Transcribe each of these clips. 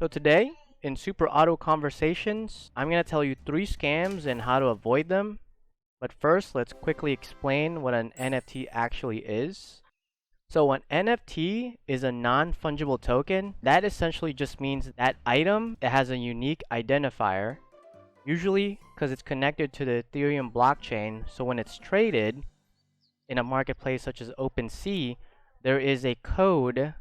So today, in Super Auto Conversations, I'm going to tell you 3 scams and how to avoid them. But first, let's quickly explain what an NFT actually is. So an NFT is a non-fungible token. That essentially just means that item that has a unique identifier, usually because it's connected to the Ethereum blockchain. So when it's traded in a marketplace such as OpenSea, there is a code,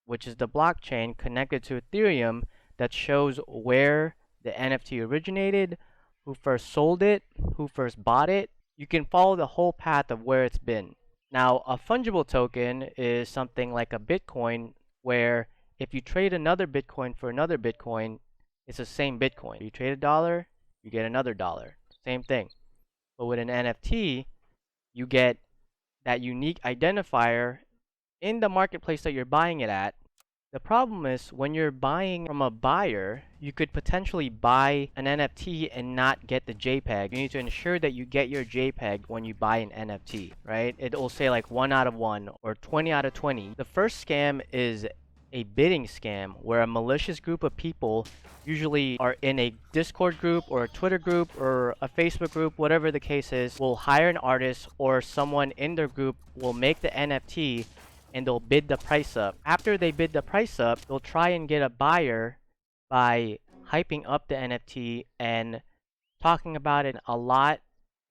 which is the blockchain connected to Ethereum, that shows where the NFT originated, who first sold it, who first bought it. You can follow the whole path of where it's been. Now, a fungible token is something like a Bitcoin, where if you trade another Bitcoin for another Bitcoin, it's the same Bitcoin. You trade a dollar, you get another dollar. Same thing. But with an NFT, you get that unique identifier in the marketplace that you're buying it at. The problem is when you're buying from a buyer, you could potentially buy an NFT and not get the JPEG. You need to ensure that you get your JPEG when you buy an NFT, right? It will say like 1 out of 1 or 20 out of 20. The first scam is a bidding scam where a malicious group of people usually are in a Discord group or a Twitter group or a Facebook group, whatever the case is, will hire an artist or someone in their group will make the NFT and they'll bid the price up. After they bid the price up, they'll try and get a buyer by hyping up the NFT and talking about it a lot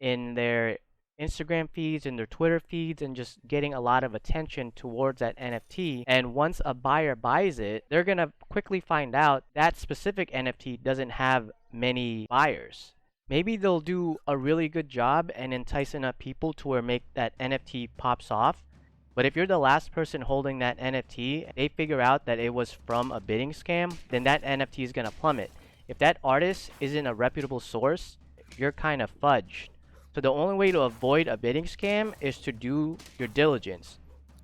in their Instagram feeds and their Twitter feeds and just getting a lot of attention towards that NFT. And once a buyer buys it, they're going to quickly find out that specific NFT doesn't have many buyers. Maybe they'll do a really good job and entice enough people to where make that NFT pops off. But if you're the last person holding that NFT, they figure out that it was from a bidding scam, then that NFT is going to plummet. If that artist isn't a reputable source, you're kind of fudged. So the only way to avoid a bidding scam is to do your diligence.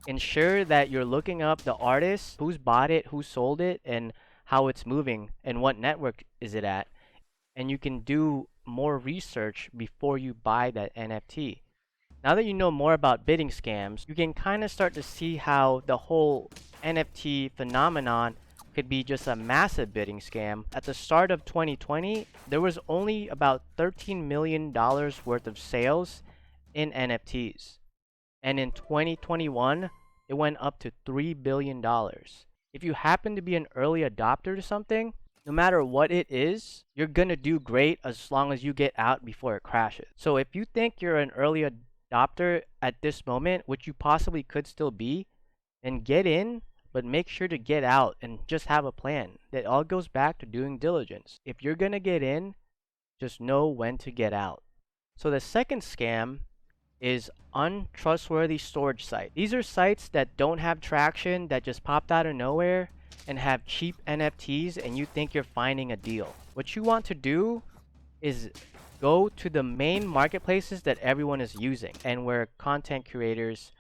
Ensure that you're looking up the artist, who's bought it, who sold it, and how it's moving, and what network is it at. And you can do more research before you buy that NFT. Now that you know more about bidding scams, you can kind of start to see how the whole NFT phenomenon could be just a massive bidding scam. At the start of 2020, there was only about $13 million worth of sales in NFTs. And in 2021, it went up to $3 billion. If you happen to be an early adopter to something, no matter what it is, you're gonna do great as long as you get out before it crashes. So if you think you're an early adopter at this moment, which you possibly could still be, and get in, but make sure to get out and just have a plan. That all goes back to doing diligence. If you're gonna get in, just know when to get out. So the second scam is untrustworthy storage site. These are sites that don't have traction, that just popped out of nowhere and have cheap NFTs, and you think you're finding a deal. What you want to do is go to the main marketplaces that everyone is using and where content creators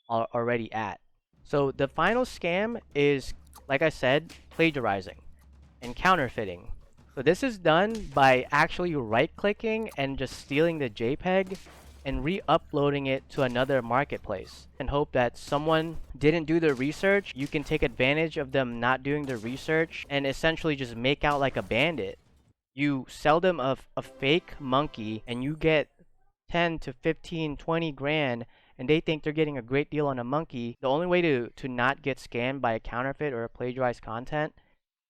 are already at. So the final scam is, like I said, plagiarizing and counterfeiting. So this is done by actually right-clicking and just stealing the JPEG and re-uploading it to another marketplace and hope that someone didn't do their research. You can take advantage of them not doing their research and essentially just make out like a bandit. You sell them a fake monkey and you get 10 to 15, 20 grand, and they think they're getting a great deal on a monkey. The only way to not get scammed by a counterfeit or a plagiarized content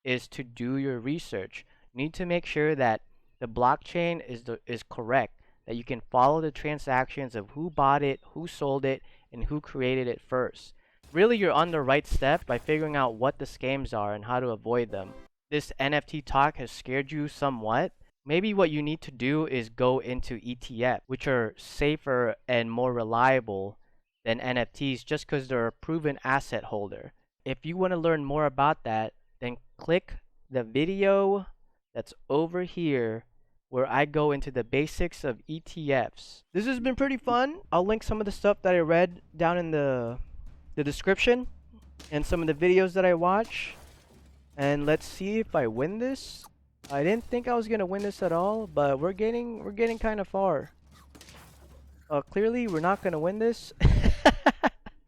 is to do your research. You need to make sure that the blockchain is correct, that you can follow the transactions of who bought it, who sold it, and who created it first. Really, you're on the right step by figuring out what the scams are and how to avoid them. This NFT talk has scared you somewhat. Maybe what you need to do is go into ETF, which are safer and more reliable than NFTs just because they're a proven asset holder. If you want to learn more about that, then click the video that's over here where I go into the basics of ETFs. This has been pretty fun. I'll link some of the stuff that I read down in the description and some of the videos that I watch. And let's see if I win this. I didn't think I was gonna win this at all, but we're getting kind of far. Clearly we're not gonna win this.